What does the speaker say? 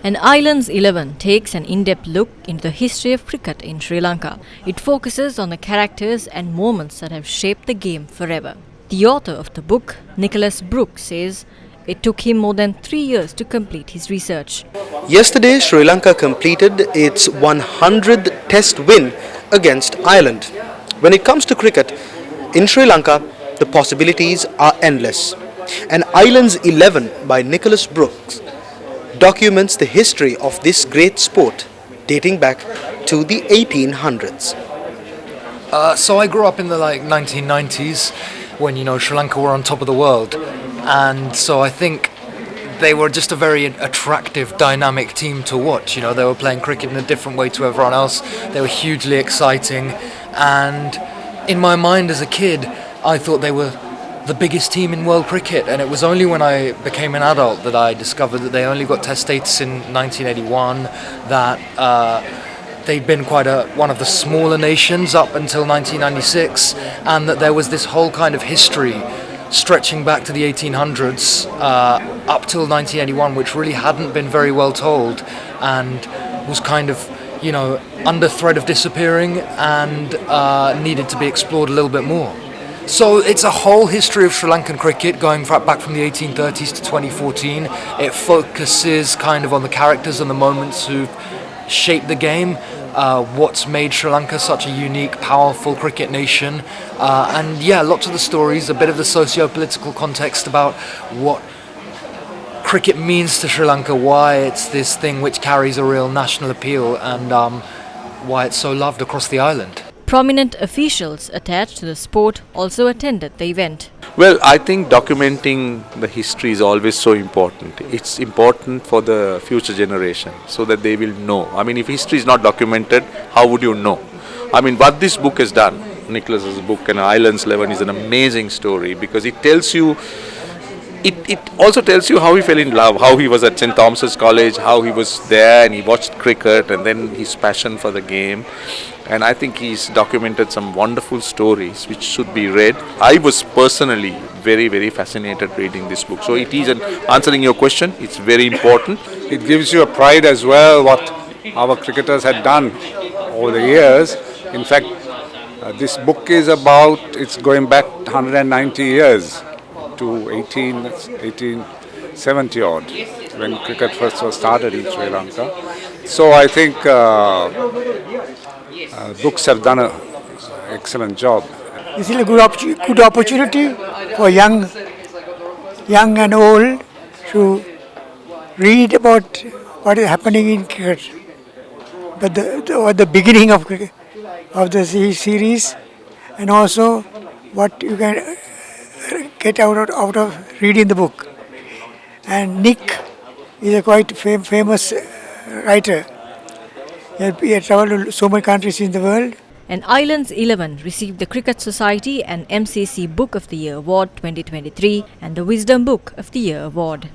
An Islands 11 takes an in-depth look into the history of cricket in Sri Lanka. It focuses on the characters and moments that have shaped the game forever. The author of the book, Nicholas Brook, says it took him more than 3 years to complete his research. Yesterday, Sri Lanka completed its 100th Test win against Ireland. When it comes to cricket, in Sri Lanka, the possibilities are endless. An Islands 11 by Nicholas Brooks documents the history of this great sport dating back to the 1800s. So I grew up in the 1990s when Sri Lanka were on top of the world, and so I think they were just a very attractive, dynamic team to watch. They were playing cricket in a different way to everyone else. They were hugely exciting, and in my mind as a kid, I thought they were the biggest team in world cricket, and it was only when I became an adult that I discovered that they only got Test status in 1981, that they'd been one of the smaller nations up until 1996, and that there was this whole kind of history stretching back to the 1800s up till 1981, which really hadn't been very well told and was kind of under threat of disappearing and needed to be explored a little bit more. So it's a whole history of Sri Lankan cricket going back from the 1830s to 2014. It focuses kind of on the characters and the moments who've shaped the game, what's made Sri Lanka such a unique, powerful cricket nation, and lots of the stories, a bit of the socio-political context about what cricket means to Sri Lanka, why it's this thing which carries a real national appeal, and why it's so loved across the island. Prominent officials attached to the sport also attended the event. Well, I think documenting the history is always so important. It's important for the future generation so that they will know. I mean, if history is not documented, how would you know? I mean, what this book has done, Nicholas's book, and Islands 11, is an amazing story because it tells you. It also tells you how he fell in love, how he was at St. Thomas's College, how he was there and he watched cricket, and then his passion for the game. And I think he's documented some wonderful stories which should be read. I was personally very, very fascinated reading this book. So it is, answering your question, it's very important. It gives you a pride as well what our cricketers had done over the years. In fact, this book is it's going back 190 years. To 1870 odd, when cricket first was started in Sri Lanka. So I think books have done an excellent job. This is a good opportunity for young and old to read about what is happening in cricket, but the beginning of the series, and also what you can get out of reading the book. And Nick is a quite famous writer. He has traveled to so many countries in the world. An Islands 11 received the Cricket Society and MCC Book of the Year Award 2023 and the Wisdom Book of the Year Award.